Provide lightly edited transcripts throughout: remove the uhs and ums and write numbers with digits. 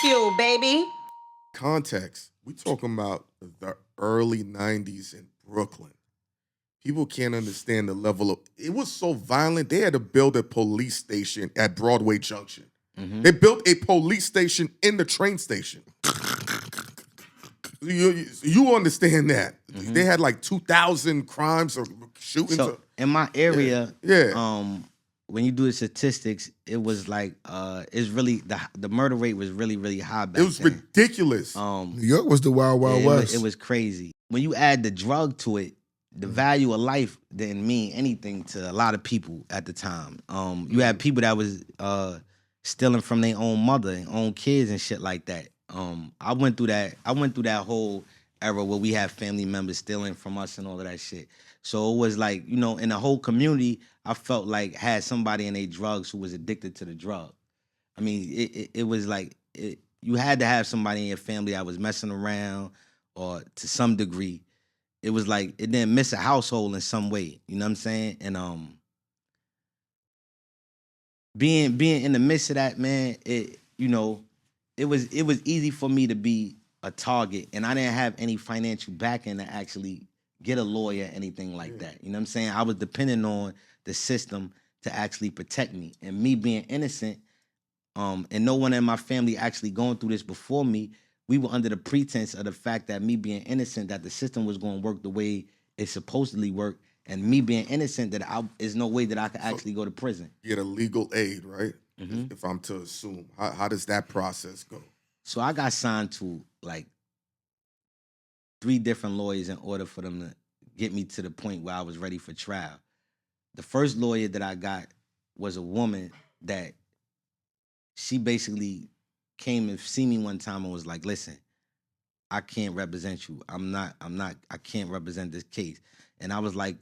Bagfuel, baby. Context. We talking about the early 90s in Brooklyn. People can't understand the level of... It was so violent, they had to build a police station at Broadway Junction. They built a police station in the train station. You understand that. They had like 2,000 crimes or shootings. So in my area, yeah. When you do the statistics, it was like it's really the murder rate was really, really high back then. It was ridiculous. New York was the wild, wild west. It was crazy. When you add the drug to it, the value of life didn't mean anything to a lot of people at the time. You had people that was stealing from their own mother and own kids and shit like that. I went through that whole era where we had family members stealing from us and all of that shit. So it was like, you know, in the whole community, I felt like had somebody in their drugs who was addicted to the drug. I mean, it was like you had to have somebody in your family that was messing around, or to some degree, it was like it didn't miss a household in some way. You know what I'm saying? And being in the midst of that, man, it was easy for me to be a target, and I didn't have any financial backing to actually get a lawyer, anything like that. You know what I'm saying? I was depending on the system to actually protect me. And me being innocent, and no one in my family actually going through this before me, we were under the pretense of the fact that me being innocent, that the system was going to work the way it supposedly worked, and me being innocent, that there's no way that I could actually go to prison. Get a legal aid, right? If I'm to assume. How does that process go? So I got signed to like 3 different lawyers in order for them to get me to the point where I was ready for trial. The first lawyer that I got was a woman that she basically came and see me one time and was like, listen, I can't represent you. I can't represent this case. And I was like,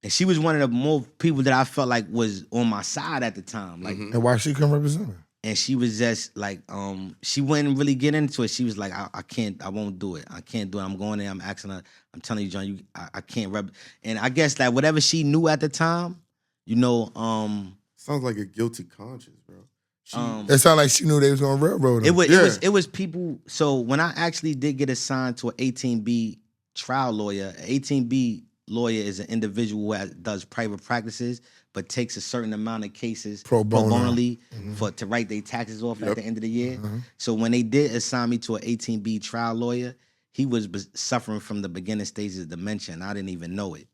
and she was one of the more people that I felt like was on my side at the time. Like, and why she couldn't represent her? And she was just like, she wouldn't really get into it. She was like, I can't, I won't do it. I can't do it. I'm going there, I'm asking her, I'm telling you, John, I can't rep. And I guess that whatever she knew at the time, you know, sounds like a guilty conscience, bro. It sounded like she knew they was gonna railroad her. It was people. So when I actually did get assigned to an 18B trial lawyer, an 18B lawyer is an individual who does private practices, but takes a certain amount of cases pro bono to write their taxes off at the end of the year. So when they did assign me to an 18B trial lawyer, he was suffering from the beginning stages of dementia, and I didn't even know it.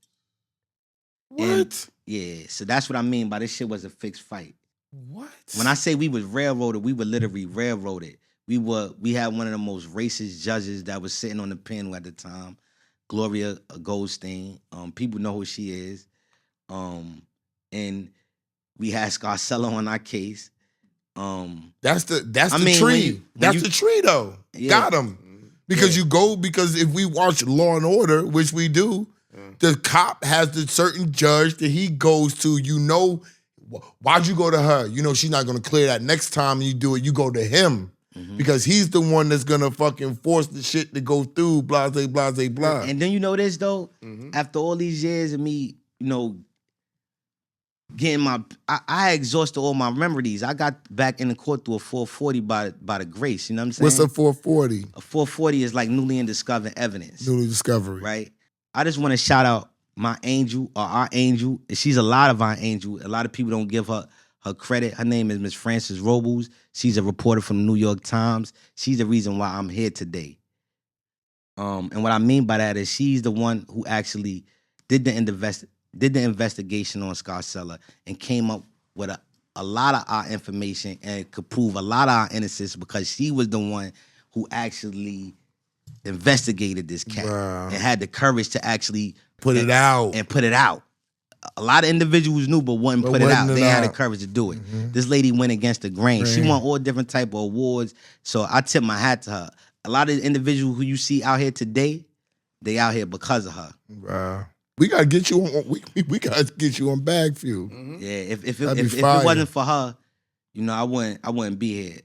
What? And, yeah, so that's what I mean by this shit was a fixed fight. What? When I say we was railroaded, we were literally railroaded. We had one of the most racist judges that was sitting on the panel at the time, Gloria Goldstein. People know who she is. And we had Scarcella on our case. That's the tree. That's the tree though. Yeah. Got him. Because because if we watch Law and Order, which we do, the cop has the certain judge that he goes to. You know, why'd you go to her? You know she's not gonna clear that. Next time you do it, you go to him. Because he's the one that's gonna fucking force the shit to go through, blah, blah, blah, blah. And then you know this though, after all these years of me, you know, getting I exhausted all my remedies. I got back in the court through a 440 by the grace, you know what I'm saying? What's a 440? A 440 is like newly discovered evidence. Newly discovery. Right? I just want to shout out my angel, or our angel. She's a lot of our angel. A lot of people don't give her credit. Her name is Miss Frances Robles. She's a reporter from the New York Times. She's the reason why I'm here today. And what I mean by that is she's the one who actually did the investigation on Scarcella and came up with a lot of our information and could prove a lot of our innocence, because she was the one who actually investigated this cat and had the courage to actually put it out. A lot of individuals knew, but wouldn't put it out. They had the courage to do it. This lady went against the grain. She won all different type of awards. So I tip my hat to her. A lot of the individuals who you see out here today, they out here because of her. Wow. We gotta get you on. We gotta get you on Bagfuel. Yeah, if it wasn't for her, you know, I wouldn't be here.